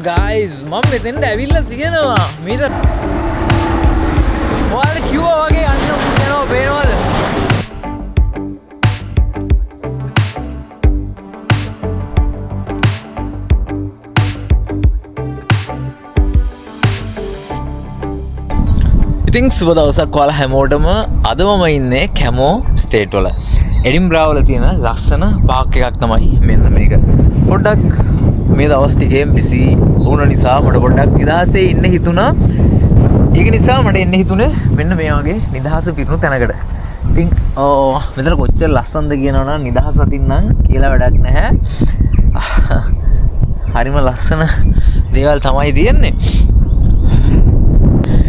guys මම මෙතෙන්ට ඇවිල්ලා තියෙනවා මීට ඔයාලට කිව්වා වගේ අන්න යනවා පේනවද ඉතින් සුබ දවසක් ඔයාලා හැමෝටම අද මම ඉන්නේ කැමෝ ස්ටේට් වල එඩින්බරා වල තියෙන ලස්සන පාක් එකක් තමයි මෙන්න මේක පොඩ්ඩක් මේ දවස් ටිකේ බිසි වුණ නිසා මට පොඩ්ඩක් නිදහසේ ඉන්න හිතුණා. ඒක නිසා මට එන්න හිතුනේ මෙන්න මේ වගේ නිදහස පිරුණු තැනකට. ඉතින් මෙතන කොච්චර ලස්සනද කියනවනම් නිදහස අතින් නම් කියලා වැඩක් නැහැ. හරිම ලස්සන දේවල් තමයි තියෙන්නේ.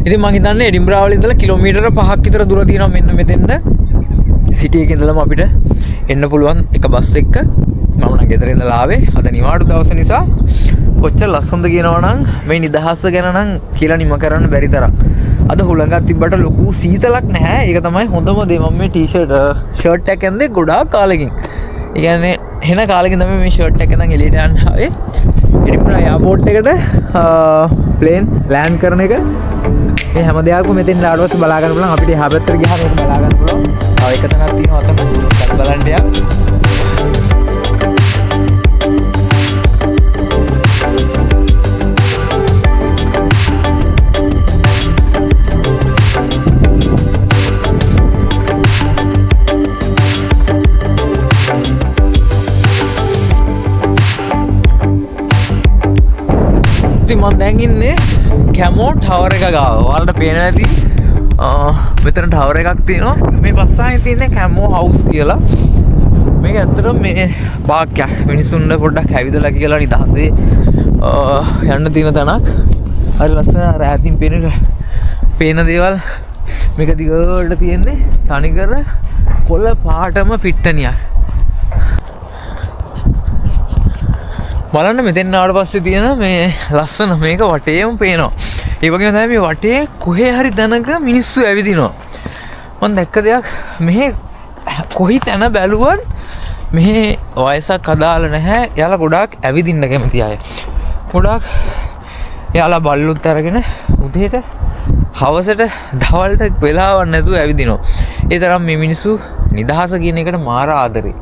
ඉතින් මම හිතන්නේ එඩින්බරා වල ඉඳලා කිලෝමීටර 5ක් විතර දුර තියෙනවා මෙන්න මෙතෙන්ද. සිටි එකේ ඉඳලාම අපිට එන්න පුළුවන් එක බස් එකක. මම නම් ගෙදර ඉඳලා ආවේ. අද නිවාඩු දවස නිසා කොච්චර ලස්සනද කියනවනම් මේ නිදහස ගැන නම් කියලා නිම කරන්න බැරි තරම්. අද හුළඟක් තිබ්බට ලොකු සීතලක් නැහැ. ඒක තමයි හොඳම දේ. මම මේ ෂර්ට් එකක් ඇඳේ ගොඩාක් කාලෙකින්. ඒ කියන්නේ හෙන කාලෙකින් තමයි මේ ෂර්ට් එක නම් එළියට යන්න ආවේ. එඩින්බරා එයාපෝට් එකට ප්ලේන් ලෑන්ඩ් කරන එක මේ හැම දෙයක්ම මෙතෙන් ආවොත් බලා ගන්න පුළුවන්. අපිට එහා පැත්තට ගියාම මේක බලා ගන්න පුළුවන්. තව එක තැනක් තියෙනවා අතන. බලන්න යා. මම දැන් ඉන්නේ කැමෝ ටවර් එක ගාව. ඔයාලට පේනවා ඇති මෙතන ටවර් එකක් තියෙනවා. මේ පස්සායේ තියෙන්නේ කැමෝ හවුස් කියලා. මේක ඇත්තටම මේ පාක්යක් මිනිස්සුන්ට පොඩ්ඩක් ඇවිදලා කියලා නිදහසේ යන්න තියෙන තැනක්. හරි ලස්සන රැතින් පේන දේවල් මේක දිගට තියෙන්නේ තනිකර කොළ පාටම පිට්ටනියක්. බලන්න මෙතෙන් ආවට පස්සේ තියෙන මේ ලස්සන මේක වටේම පේනවා. ඒ වගේම තමයි මේ වටේ කොහේ හරි තැනක මිනිස්සු ඇවිදිනවා. මම දැක්ක දෙයක් මෙහි කොහි තැන බැලුවත් මෙහි වයසක් අදාළ නැහැ. එයාලා ගොඩාක් ඇවිදින්න කැමති අය. ගොඩාක් එයාලා බල්ලුත් අරගෙන උදේට හවසට දවල්ට වෙලාවක් නැතුව ඇවිදිනවා. ඒ තරම් මේ මිනිස්සු නිදහස කියන එකට මාර ආදරේ.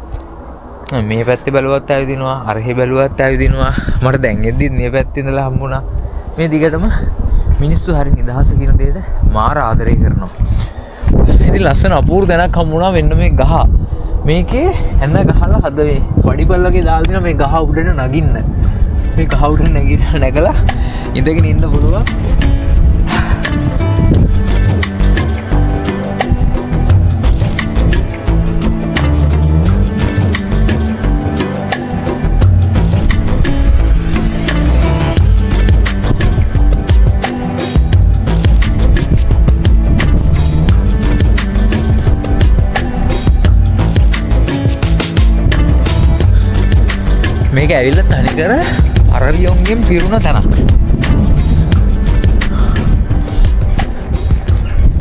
මේ පැත්තේ බැලුවත් ඇවිදිනවා අරහේ බැලුවත් ඇවිදිනවා. මට දැන් එද්දිත් මේ පැත්තේ ඉඳලා හම්බුණා. මේ දිගටම මිනිස්සු හරි නිදහස කියන දෙයට මාර ආදරය කරනවා. ඉතින් ලස්සන අපූර්ව දැනක් හම්බුණා වෙන්න මේ ගහ. මේකේ ඇන ගහලා හද මේ පඩිපල්ලගේ දාලා තියෙන මේ ගහ උඩට නගින්න. මේ ගහ උඩට නැගලා ඉඳගෙන ඉන්න පුළුවන්. මේක ඇවිල්ලා තනිකර අරවියොන්ගෙන් පිරුණ තැනක්.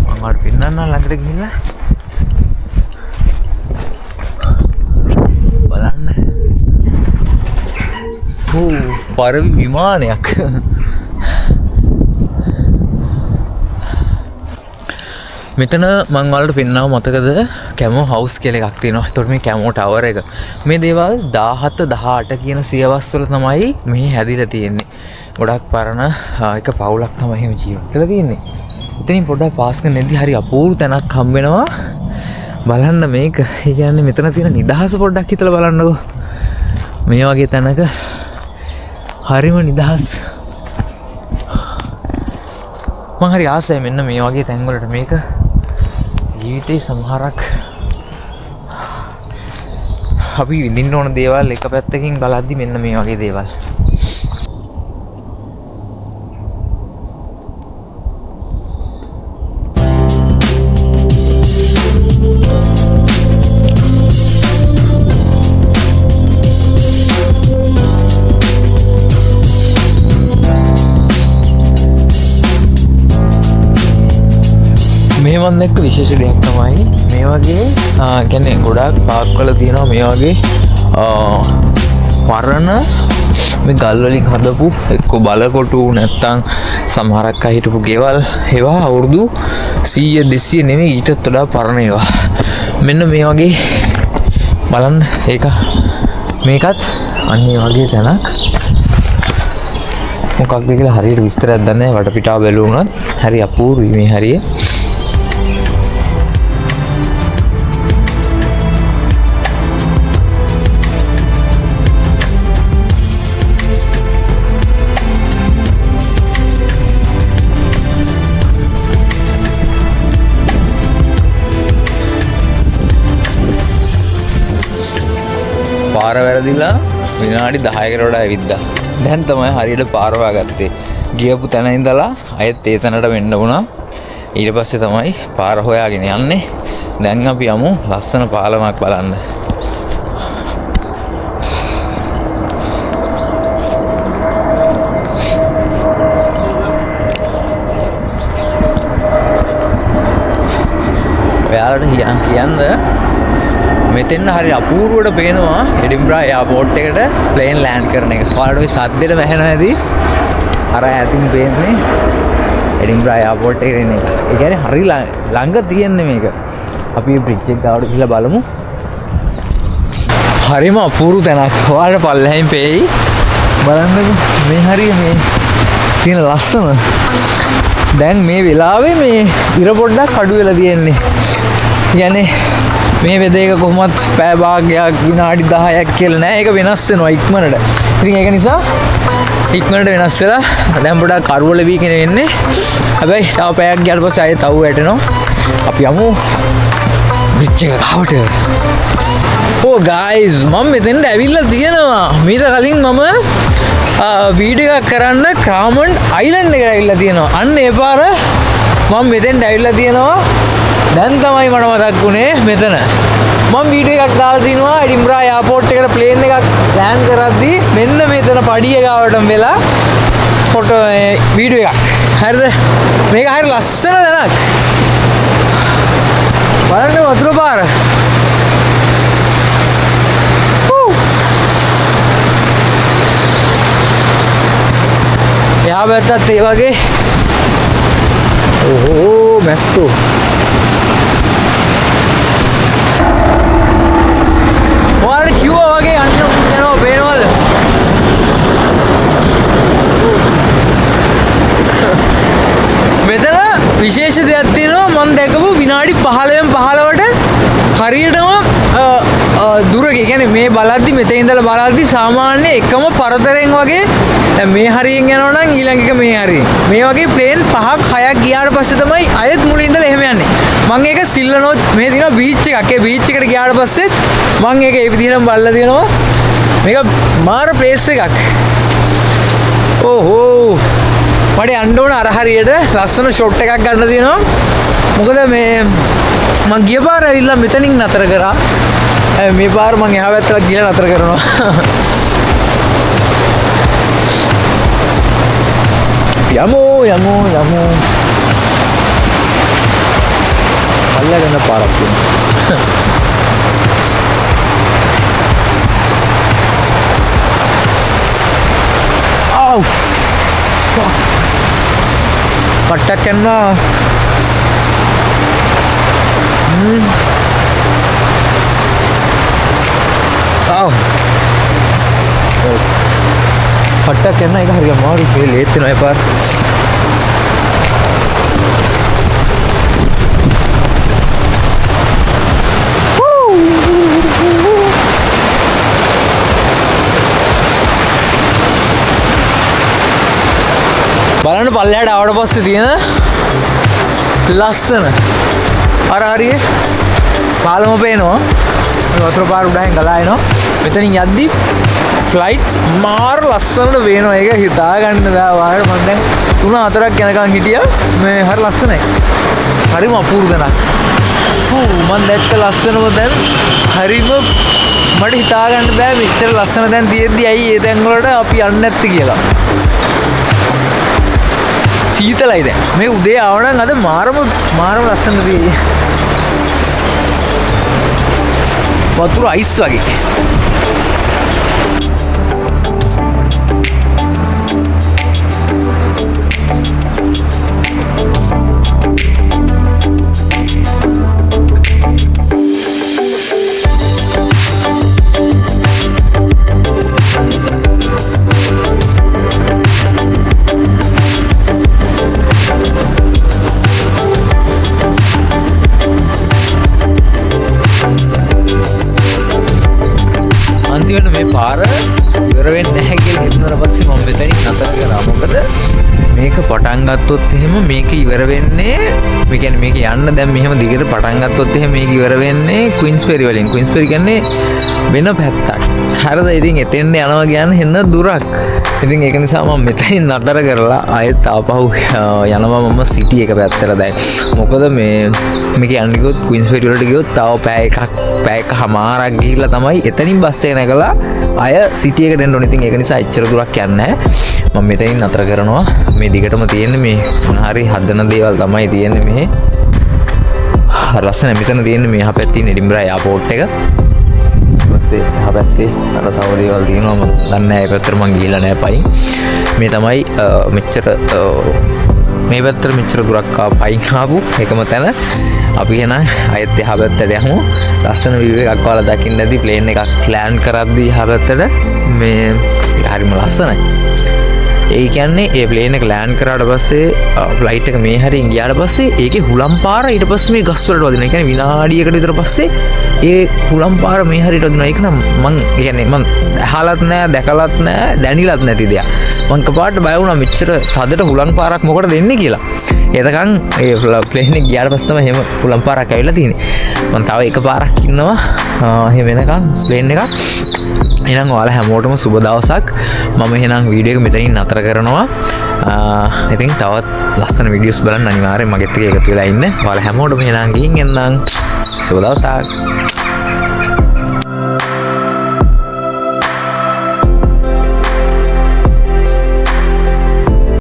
මම වඩ පින්නන්න ළඟට ගිහිල්ලා බලන්න. පරවි විමානයක්. මෙතන මං වලට පෙන්නව මතකද කැමෝ හවුස් කියලා එකක් තියෙනවා. ඒතකොට මේ කැමෝ ටවර් එක මේ දේවල් 17 18 කියන සියවස් වල තමයි මේ හැදිලා තියෙන්නේ. ගොඩක් පරණ එක පවුලක් තමයි එහෙම ජීවත් වෙලා තියෙන්නේ. ඉතින් පොඩ්ඩක් පාස් කරනදී හරි අපූර්ව තැනක් හම්බ වෙනවා. බලන්න මේක. ඒ කියන්නේ මෙතන තියෙන නිදහස පොඩ්ඩක් හිතලා බලන්නකෝ. මේ වගේ තැනක හරිම නිදහස්. මම හරි ආසයි මෙන්න මේ වගේ තැන් වලට. මේක ජීවිතේ සමහරක් අපි විඳින්න ඕන දේවල් එක පැත්තකින් බලද්දි මෙන්න මේ වගේ දේවල්. මේ මන් දැක්ක විශේෂ දෙයක් තමයි මේ වගේ කියන්නේ ගොඩාක් පාක් වල තියෙනවා මේ වගේ පරණ මේ ගල් වලින් හදපු එක්ක බලකොටු නැත්තම් සමහරක් අය හිටපු ගෙවල් ඒවා අවුරුදු 100 200 නෙමෙයි ඊටත් වඩා පරණ ඒවා. මෙන්න මේ වගේ බලන්න ඒක මේකත් අන්න ඒ වගේ තැනක්. මොකක්ද කියලා හරියට විස්තරයක් දන්නේ නැහැ. වටපිටාව බැලුවොත් හරි අපූර්වයි මේ හරිය. පාර වැරදිලා විනාඩි 10කට වඩා ඇවිද්දා. දැන් තමයි හරියට පාර හොයාගත්තේ. ගියපු තැන ඉඳලා අයත් ඒ තැනට වෙන්න වුණා. ඊට පස්සේ තමයි පාර හොයාගෙන යන්නේ. දැන් අපි යමු ලස්සන පාලමක් බලන්න. ඔයාලට කියන්න මෙතෙන් හරි අපූර්වට පේනවා එඩින්බරා එයාපෝට් එකට ප්ලේන් ලෑන්ඩ් කරන එක. ඔයාලට ওই සද්දෙට වැහෙනවා ඇති. අර ඈතින් පේන්නේ එඩින්බරා එයාපෝට් එකට එන එක. ඒ කියන්නේ හරි ළඟ තියෙන්නේ මේක. අපි මේ බ්‍රිජ් එක ගාවට ගිහලා බලමු. හරිම අපූර්ව තැනක්. ඔයාලට පල්ලෙහින් පේයි. බලන්නකෝ මේ හරිය මේ තියෙන ලස්සන. දැන් මේ වෙලාවේ මේ ඉර පොඩ්ඩක් අඩු වෙලා තියෙන්නේ. يعني මේ වෙදේක කොහොමත් පැය භාගයක් විනාඩි 10ක් කියලා නෑ. ඒක වෙනස් වෙනවා ඉක්මනට. ඉතින් ඒක නිසා ඉක්මනට වෙනස් වෙලා දැන් පොඩක් කරවල වීගෙන වෙන්නේ. හැබැයි තව පැයක් ගියාට පස්සේ ආයෙ තව වැටෙනවා. අපි යමු බ්‍රිජ් එක ගාවට. ඕ ගයිස් මම මෙතෙන්ට ඇවිල්ලා තියෙනවා. මීට කලින් මම වීඩියෝ එකක් කරන්න ක්‍රාමන්ඩ් අයිලන්ඩ් එකට ඇවිල්ලා තියෙනවා. අන්න ඒ පාර මම මෙතෙන්ට ඇවිල්ලා තියෙනවා. දැන් තමයි මට මතක් වුණේ මෙතන. මම වීඩියෝ එකක් දාලා තිනවා එඩින්බරා එයාපෝට් එකට ප්ලේන් එකක් ලෑන්ඩ් කරද්දී මෙන්න මෙතන පඩිය ගාවටම වෙලා ෆොටෝ වීඩියෝ එකක්. හරිද? මේක හරිය ලස්සන තැනක්. බලන්න වතුර පාර. එහා පැත්තත් ඒ වගේ. ඕහෝ මැස්සෝ. ඔයාලට කිව්වා වගේ යන්න යනවා පේනවද? මෙතන විශේෂ දෙයක් තියෙනවා. මම දැකපු විනාඩි 15න් 15ට හරියටම දුර කියන්නේ මේ බලද්දි මෙතන ඉඳලා බලද්දි සාමාන්‍ය එකම පරතරෙන් වගේ දැන් මේ හරියෙන් යනවා නම් ඊළඟ එක මේ හරියෙන්. මේ වගේ ප්ලේන් 5ක් 6ක් ගියාට පස්සේ තමයි අයත් මුලින් ඉඳලා එහෙම යන්නේ. මම ඒක සිල්ලනෝ මේ දින බීච් එකක්. ඒ බීච් එකට ගියාට පස්සේ මම ඒක ඒ විදිහටම බලලා තියෙනවා. මේක මාර ප්ලේස් එකක්. ඕහෝ මට යන්න ඕන අර හරියට ලස්සන ෂොට් එකක් ගන්න තියෙනවා. මොකද මේ මම ගිය පාර ඇවිල්ලා මෙතනින් නතර කරා. මේ පාර මම එහා පැත්තට ගිහලා නතර කරනවා. යමු. අල්ලගෙන පාරක් තියෙනවා. ආව්. පට්ටක් යනවා. ආව්. පට්ටක් යනවා. ඒක හරියට අමාරු මේ ලේත් වෙනවා ඒ පාර. බලන්න පල්ලෙහාට ආවට පස්සේ තියෙන ලස්සන අර හරියේ පාලම පේනවා. වතුර පාර උඩහින් ගලා එනවා. මෙතනින් යද්දි ෆ්ලයිට්ස් මාර ලස්සනට පේනවා. ඒක හිතා ගන්න බෑ. වාර මම දැන් 3-4ක් යනකම් හිටියා. මේ හරි ලස්සනයි. හරිම අපූර්ව තැනක්. මම දැක්ක ලස්සනම දැන් හරිම මට හිතා ගන්න බෑ මෙච්චර ලස්සන දැන් තියෙද්දි ඇයි ඒ තැන් වලට අපි යන්නේ නැත්තේ කියලා. සීතලයි දැන්. මේ උදේ ආවනම් අද මාරම ලස්සනද වෙයි. වතුර අයිස් වගේ. වෙන මේ පාර ඉවර වෙන්නේ නැහැ කියලා හිතුනට පස්සේ මම මෙතනින් නතර කරා. මොකද මේක පටන් ගත්තොත් එහෙම මේක ඉවර වෙන්නේ මේ කියන්නේ මේක යන්න දැන් මෙහෙම දිගට පටන් ගත්තොත් එහෙම මේක ඉවර වෙන්නේ ක්වීන්ස්බරි වලින්. ක්වීන්ස්බරි කියන්නේ වෙන පැත්තක්. හරිද? ඉතින් එතෙන්ට යනවා කියන්නේ හෙන්න දුරක්. ඉතින් ඒක නිසා මම මෙතනින් නතර කරලා ආයෙත් ආපහු යනවා මම සිටි එක පැත්තට දැන්. මොකද මේක යන්න ගියොත් ක්වීන්ස්බරි වලට ගියොත් තව පැය එකමාරක් ගිහිල්ලා තමයි එතනින් බස් එක නැගලා ආය සිටි එකට එන්න ඕනේ. ඉතින් ඒක නිසා එච්චර දුරක් යන්නේ නැහැ. මම මෙතනින් නතර කරනවා. මේ දිගටම තියෙන්නේ මේ මොන හරි හදන දේවල් තමයි තියෙන්නේ මෙහි. ලස්සන මෙතන තියෙන්නේ මේ යහපැත්තේ එඩින්බරා එයාපෝට් එක. ඊපස්සේ යහපැත්තේ අර තව දේවල් තියෙනවා මම දන්නේ නැහැ. ඒ පැත්තට මම ගිහිල්ලා නැහැ පයින්. මේ තමයි මෙච්චර මේ පැත්තට මෙච්චර දුරක් පයින් ආපු එකම තැන. අපි එහෙනම් අයත් යහපැත්තට යමු. ලස්සන view එකක් ඔයාලා දකින්න ඇති. ප්ලේන් එකක් ලෑන්ඩ් කරද්දී යහපැත්තට මේ හරිම ලස්සනයි. ඒ කියන්නේ ඒ ප්ලේන් එක ලෑන්ඩ් කරාට පස්සේ ෆ්ලයිට් එක මේ හරියෙන් ගියාට පස්සේ ඒකේ හුලම් පාර ඊට පස්සේ මේ ගස් වලට වදිනවා. ඒ කියන්නේ විනාඩියකට විතර පස්සේ ඒ හුලම් පාර මේ හරියට වදිනවා. ඒක නම් මං කියන්නේ මං අහලත් නෑ දැකලත් නෑ දැනිලත් නැති දෙයක්. මං කපාට බය වුණා මෙච්චර තදට හුලම් පාරක් මොකටද දෙන්නේ කියලා. එතකන් ඒ ප්ලේන් එක ගියාට පස්සේ තමයි එහෙම හුලම් පාරක් ඇවිල්ලා තියෙන්නේ. මං තව එක පාරක් ඉන්නවා එහෙම වෙනකන් ප්ලේන් එකක්. එහෙනම් ඔයාලා හැමෝටම සුබ දවසක්. මම එහෙනම් වීඩියෝ එක මෙතනින් නතර කරනවා. ඉතින් තවත් ලස්සන වීඩියෝස් බලන්න අනිවාර්යෙන් මගෙත් එක්ක එකතු වෙලා ඉන්න. ඔයාලා හැමෝටම එහෙනම් ගිහින් එන්නම්. සුබ දවසක්.